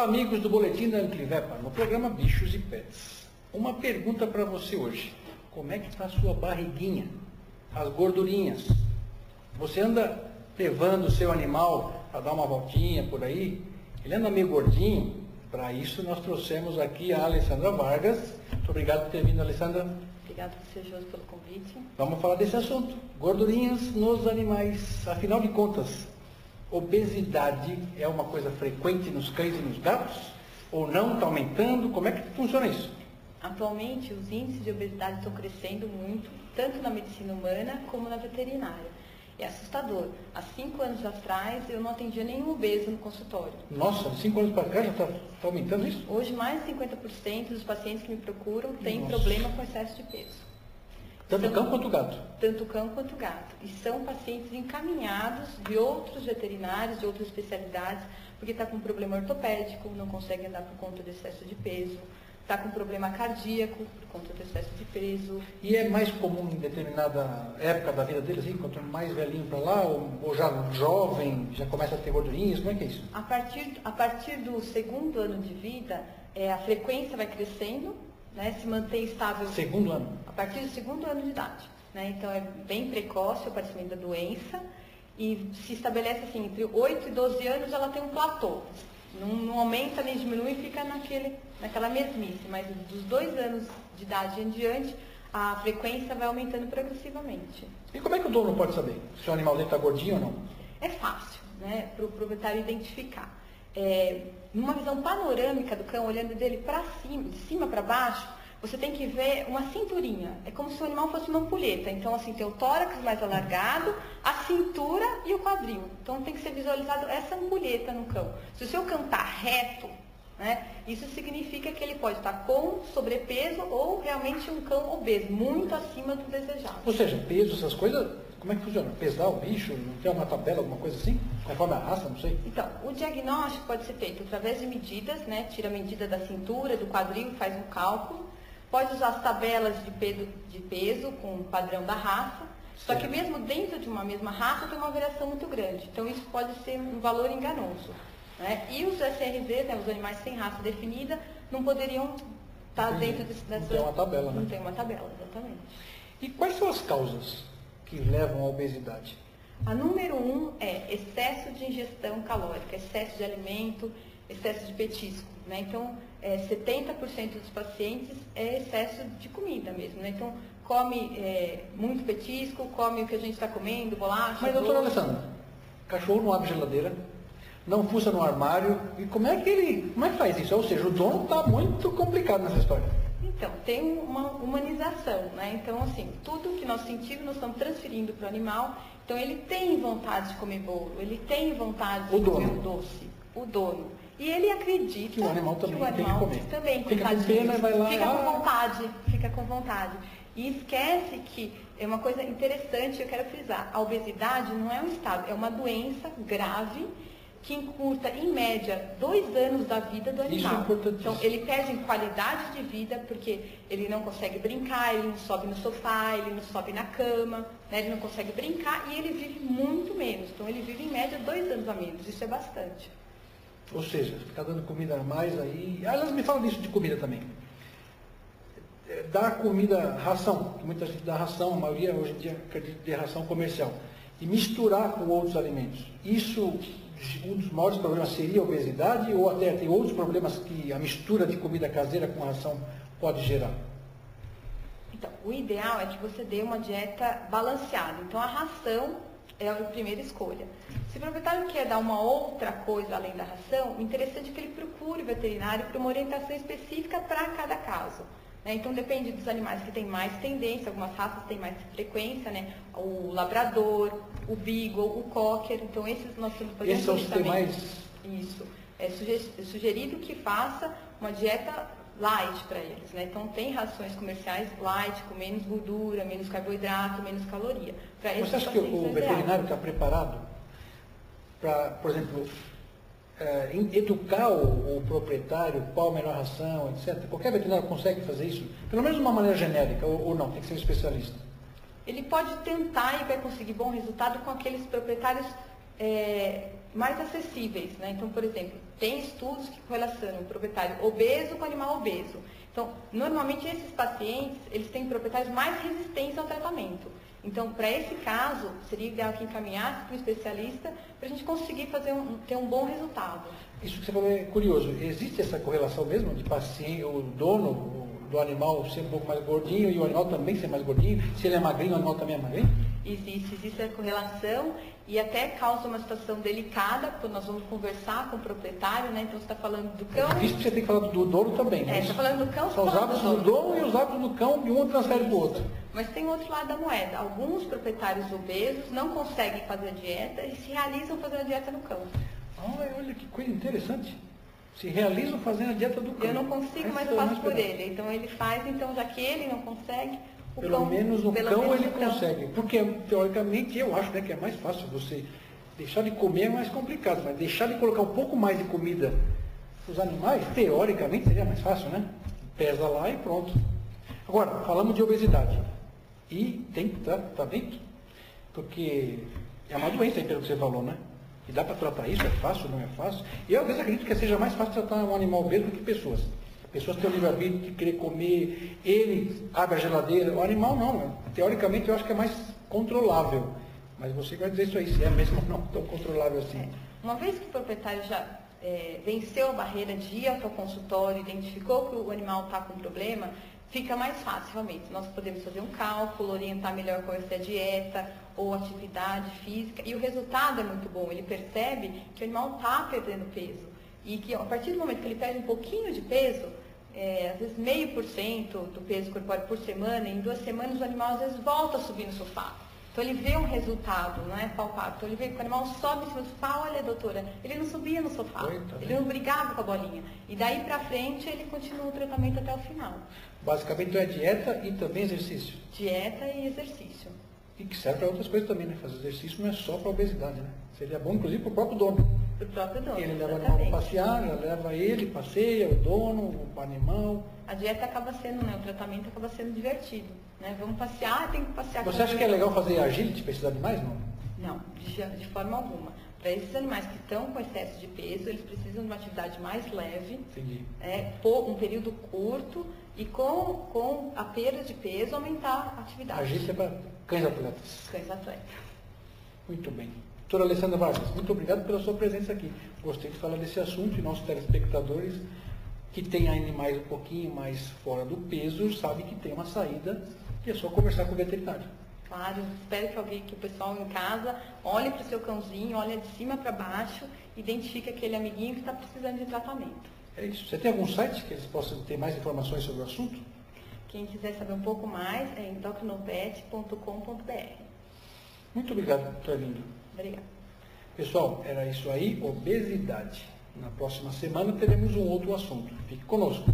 Olá, amigos do Boletim da Anclivepa, no programa Bichos e Pets. Uma pergunta para você hoje. Como é que está a sua barriguinha? As gordurinhas? Você anda levando o seu animal para dar uma voltinha por aí? Ele anda meio gordinho? Para isso nós trouxemos aqui a Alessandra Vargas. Muito obrigado por ter vindo, Alessandra. Obrigada, Josi, pelo convite. Vamos falar desse assunto. Gordurinhas nos animais. Afinal de contas, obesidade é uma coisa frequente nos cães e nos gatos? Ou não? Está aumentando? Como é que funciona isso? Atualmente, os índices de obesidade estão crescendo muito, tanto na medicina humana como na veterinária. É assustador. Há 5 anos atrás, eu não atendia nenhum obeso no consultório. Nossa, de 5 anos para cá já está aumentando isso? Hoje, mais de 50% dos pacientes que me procuram têm problema com excesso de peso. Tanto cão quanto gato? Tanto cão quanto gato. E são pacientes encaminhados de outros veterinários, de outras especialidades, porque está com problema ortopédico, não consegue andar por conta do excesso de peso, está com problema cardíaco por conta do excesso de peso. E é mais comum em determinada época da vida deles, assim, quanto mais velhinho para lá, ou já jovem, já começa a ter gordurinhas, como é que é isso? A partir do 2º ano de vida, a frequência vai crescendo, né, se mantém estável. 2º ano? A partir do 2º ano de idade. Né? Então é bem precoce o aparecimento da doença e se estabelece assim, entre 8 e 12 anos ela tem um platô. Não aumenta nem diminui, fica naquela mesmice, mas dos 2 anos de idade em diante, a frequência vai aumentando progressivamente. E como é que o dono pode saber se o animal dele está gordinho ou não? É fácil, né, para o proprietário identificar. Numa visão panorâmica do cão, olhando dele para cima, de cima para baixo, você tem que ver uma cinturinha. É como se o animal fosse uma ampulheta. Então, assim, tem o tórax mais alargado, a cintura e o quadril. Então, tem que ser visualizado essa ampulheta no cão. Se o seu cão está reto, né, isso significa que ele pode estar com sobrepeso ou realmente um cão obeso, muito acima do desejado. Ou seja, peso, essas coisas, como é que funciona? Pesar o bicho? Não tem uma tabela, alguma coisa assim? Conforme a raça, não sei. Então, o diagnóstico pode ser feito através de medidas, né? Tira a medida da cintura, do quadril, faz um cálculo. Pode usar as tabelas de peso com o padrão da raça. Só que mesmo dentro de uma mesma raça tem uma variação muito grande. Então, isso pode ser um valor enganoso. Né? E os SRZs, né, os animais sem raça definida, não poderiam estar dentro dessa... Não tem uma tabela, né? Não tem uma tabela, exatamente. E quais são as causas que levam à obesidade? A número 1 é excesso de ingestão calórica, excesso de alimento, excesso de petisco. Né? Então, 70% dos pacientes é excesso de comida mesmo. Né? Então, come muito petisco, come o que a gente está comendo, bolacha. Mas, doutora Alessandra, cachorro não abre geladeira, não fuça no armário, e como é que faz isso? Ou seja, o dono está muito complicado nessa história. Então, tem uma humanização, né? Então, assim, tudo que nós sentimos, nós estamos transferindo para o animal. Então, ele tem vontade de comer bolo, ele tem vontade de comer um doce, o dono. E ele acredita que o animal também tem que comer. Também, fica com pena e vai lá. Fica com vontade. E esquece que é uma coisa interessante, eu quero frisar, a obesidade não é um estado, é uma doença grave que encurta, em média, 2 anos da vida do animal. Isso é importantíssimo. Então, ele perde em qualidade de vida, porque ele não consegue brincar, ele não sobe no sofá, ele não sobe na cama, né? Ele não consegue brincar e ele vive muito menos. Então, ele vive, em média, 2 anos a menos. Isso é bastante. Ou seja, ficar dando comida a mais aí... Elas me falam disso de comida também. Dar comida, ração, que muita gente dá ração, a maioria hoje em dia acredita ter ração comercial, e misturar com outros alimentos. Isso... Um dos maiores problemas seria a obesidade ou até tem outros problemas que a mistura de comida caseira com ração pode gerar? Então, o ideal é que você dê uma dieta balanceada. Então, a ração é a primeira escolha. Se o proprietário quer dar uma outra coisa além da ração, o interessante é que ele procure o veterinário para uma orientação específica para cada caso. Então, depende dos animais que têm mais tendência, algumas raças têm mais frequência, né? O labrador, o beagle, o cocker. Então, esses nós temos que fazer esses são os que têm mais... Isso. É sugerido que faça uma dieta light para eles, né? Então, tem rações comerciais light, com menos gordura, menos carboidrato, menos caloria. Você acha que o veterinário está preparado para, por exemplo... educar o proprietário, qual a melhor ração, etc. Qualquer veterinário consegue fazer isso? Pelo menos de uma maneira genérica, ou não, tem que ser um especialista? Ele pode tentar e vai conseguir bom resultado com aqueles proprietários mais acessíveis, né? Então, por exemplo, tem estudos que correlacionam o proprietário obeso com o animal obeso. Então, normalmente esses pacientes, eles têm proprietários mais resistentes ao tratamento. Então, para esse caso, seria ideal que encaminhasse para um especialista para a gente conseguir ter um bom resultado. Isso que você falou é curioso. Existe essa correlação mesmo de paciente, o dono do animal ser um pouco mais gordinho e o animal também ser mais gordinho? Se ele é magrinho, o animal também é magrinho? Existe a correlação e até causa uma situação delicada, quando nós vamos conversar com o proprietário, né? Então você está falando do cão. É difícil porque você tem que falar do dono também, né? Está falando do cão, são os hábitos do dono e os hábitos do cão, de um transfere para o outro. Mas tem outro lado da moeda. Alguns proprietários obesos não conseguem fazer a dieta e se realizam fazendo a dieta no cão. Olha que coisa interessante. Se realizam fazendo a dieta do cão. Eu não consigo, mas eu faço por ele. Então ele faz, então já que ele não consegue, pelo menos no cão ele consegue. Porque, teoricamente, eu acho, né, que é mais fácil você deixar de comer, é mais complicado. Mas deixar de colocar um pouco mais de comida para os animais, teoricamente, seria mais fácil, né? Pesa lá e pronto. Agora, falamos de obesidade. E tem que estar dentro. Porque é uma doença, pelo que você falou, né? E dá para tratar isso? É fácil? Não é fácil? E eu, às vezes, acredito que seja mais fácil tratar um animal obeso do que pessoas. Pessoas têm o livre-arbítrio de querer comer, ele abre a geladeira. O animal não. Teoricamente, eu acho que é mais controlável. Mas você vai dizer isso aí, se é mesmo ou não tão controlável assim. Uma vez que o proprietário já venceu a barreira de ir ao consultório, identificou que o animal está com problema, fica mais fácil, realmente. Nós podemos fazer um cálculo, orientar melhor qual vai ser a dieta ou atividade física. E o resultado é muito bom. Ele percebe que o animal está perdendo peso. E que a partir do momento que ele perde um pouquinho de peso, às vezes 0,5% do peso corpóreo por semana, em 2 semanas o animal às vezes volta a subir no sofá. Então ele vê um resultado, não é palpável. Então ele vê que o animal sobe em cima do sofá, olha doutora, ele não subia no sofá, ele não brigava com a bolinha. E daí para frente ele continua o tratamento até o final. Basicamente então é dieta e também exercício. Dieta e exercício. E que serve para outras coisas também, né? Fazer exercício não é só para obesidade, né? Seria bom inclusive para o próprio dono. O próprio dono. Ele leva o animal para passear, já leva ele, passeia, o dono, o animal. A dieta acaba sendo, né? O tratamento acaba sendo divertido. Né? Vamos passear, tem que passear. Você acha que é legal fazer agility para esses animais, não? Não, de forma alguma. Para esses animais que estão com excesso de peso, eles precisam de uma atividade mais leve, por um período curto e com a perda de peso aumentar a atividade. Agility é para cães atletas. Cães atletas. Muito bem. Doutora Alessandra Vargas, muito obrigado pela sua presença aqui. Gostei de falar desse assunto e nossos telespectadores que têm animais um pouquinho mais fora do peso sabem que tem uma saída e é só conversar com o veterinário. Claro, espero que o pessoal em casa olhe para o seu cãozinho, olhe de cima para baixo, identifique aquele amiguinho que está precisando de tratamento. É isso. Você tem algum site que eles possam ter mais informações sobre o assunto? Quem quiser saber um pouco mais é em docnopet.com.br. Muito obrigado, doutor Lindo. Obrigada. Pessoal, era isso aí, obesidade. Na próxima semana teremos um outro assunto. Fique conosco. Tá?